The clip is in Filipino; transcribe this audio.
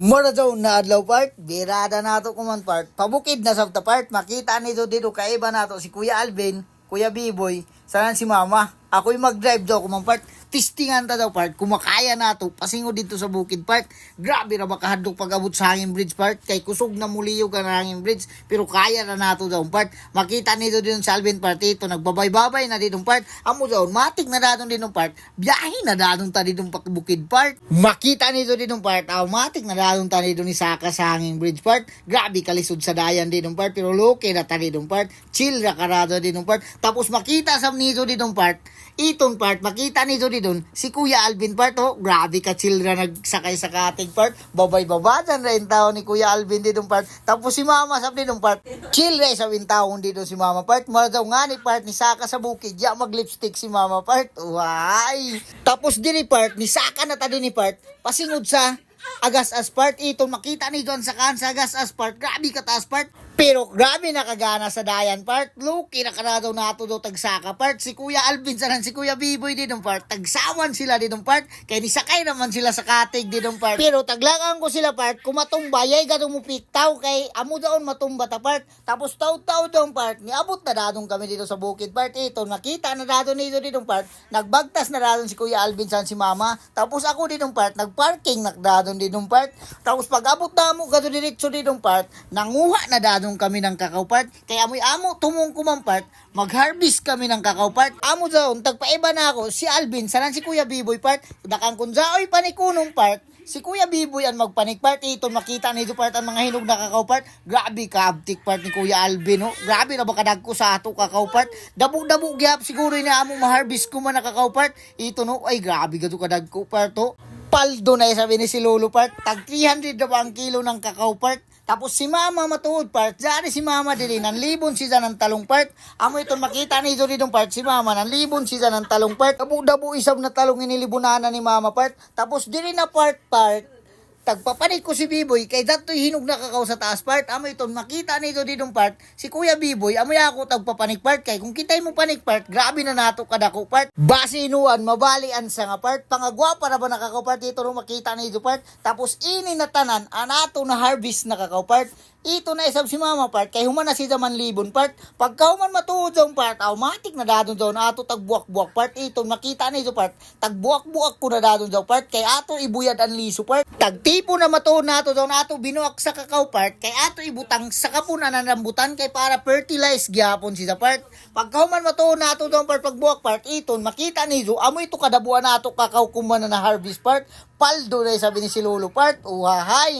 Mura daw na adlaw part, birada nato kuman part. Pabukid na sa part, makita nito dito kaiba nato si Kuya Alvin, Kuya Biboy, sanan si Mama. Ako'y mag-drive daw kuman part. Testingan ta daw part, kumakaya nato, pasingo dito sa bukid part. Grabe ra ba kahadlok pag-abot sa hangin bridge part, kay kusog na muliyog ang hangin bridge, pero kaya na nato daw part. Makita nito din sa Alvin part ito, nagbabay-babay na dito part. Amo daw, matik na dadon din part, biyahe na dadon ta dito bukid part. Makita nito din part, matik na dadon ta dito ni Saka sa hangin bridge part. Grabe kalisod sa dayan din part, pero loke na ta dito part. Chill ra karado din part. Tapos makita sa nito dito part, iton part, makita nito dito si Kuya Alvin part, grabe ka chill ra nagsakay sa katig part, babay-babadan ra yung tao ni Kuya Alvin dito part. Tapos si Mama sa dito part, chill ra sa wintawon dito si Mama part. Mara daw nga ni part ni Saka sa bukid, ya mag-lipstick si Mama part. Why? Tapos diri part ni Saka na ta din ni part, pasingod sa Agas Aspart, ito makita ni Don sa kan sa Agas Aspart, grabe ka taas part. Pero grabe nakagana sa dayan part. Luki na karadaw nato daw tagsaka part. Si Kuya Alvin sanan si Kuya Biboy didong part. Tagsawan sila didong part. Kaya nisakay naman sila sa katig didong part. Pero taglangan ko sila part. Kumatumba yay gadong mupiktaw kay amo daon matumba ta part. Tapos taw-taw daw part. Niabot na dadong kami dito sa bukid part. Ito nakita na dadong nito didong part. Nagbagtas na dadong si Kuya Alvin san si Mama. Tapos ako didong part. Nagparking nakdadong didong part. Tapos pag abot na mo gado diretso didong part. Nanguha na dadong kami ng kakao part. Kaya amoy amo tumong kumang part, mag-harvest kami ng kakao part. Amo daw, tagpaiba na ako, si Alvin, sanan si Kuya Biboy part, dakang kunjaoy panikunong part, si Kuya Biboy ang magpanik part. Ito makita nito part ang mga hinog na kakao part. Grabe ka abtik part ni Kuya Alvin, no? Grabe na bakadag ko sa ato kakao part. Dabog-dabog gyap siguro na amo ma-harvest ko man na kakao part. Ito no, ay grabe gato kadag ko part to. Paldo na sabi ni si Lolo part, tag 300 na ba ang kilo ng kakao part. Tapos si Mama matuod part, dyan si Mama dili, nanlibon siya ng talong part. Amo ito makita nito ditong part, si Mama nanlibon siya ng talong part. Dabo isab na talong inilibunan ni Mama part. Tapos dili na part, tagpapanik ko si Biboy, kay dato'y hinog na kakao sa taas part. Amo ito makita nito ditong part, si Kuya Biboy, amo ako tagpapanik part. Kay kung kitay mo panik part, grabe na nato kadako part. Base inuan, mabalian sa nga part. Pangagwa para ba nakakaw part, ito no makita nito part. Tapos ini na tanan, anato na harvest na kakao part. Ito na isab si Mama part, kay human na si Daman Libon part. Pagka human matuod sa part, automatic na dadon daw na ato tagbuak-buak part. Ito makita nito part, tagbuak-buak ko na dadon daw part. Kay ato ibuyad ang liso part. Tagtipo na matuod nato daw na ato binuak sa kakao part. Kay ato ibutang sa kapuna na rambutan kay para fertilize gyapon si sa part. Pagka human matuod nato daw part pagbuak part, ito makita nito amo ito kadabuan nato kakao kumana na harvest part. Paldo na sabi ni si Lolo part. Uhahay.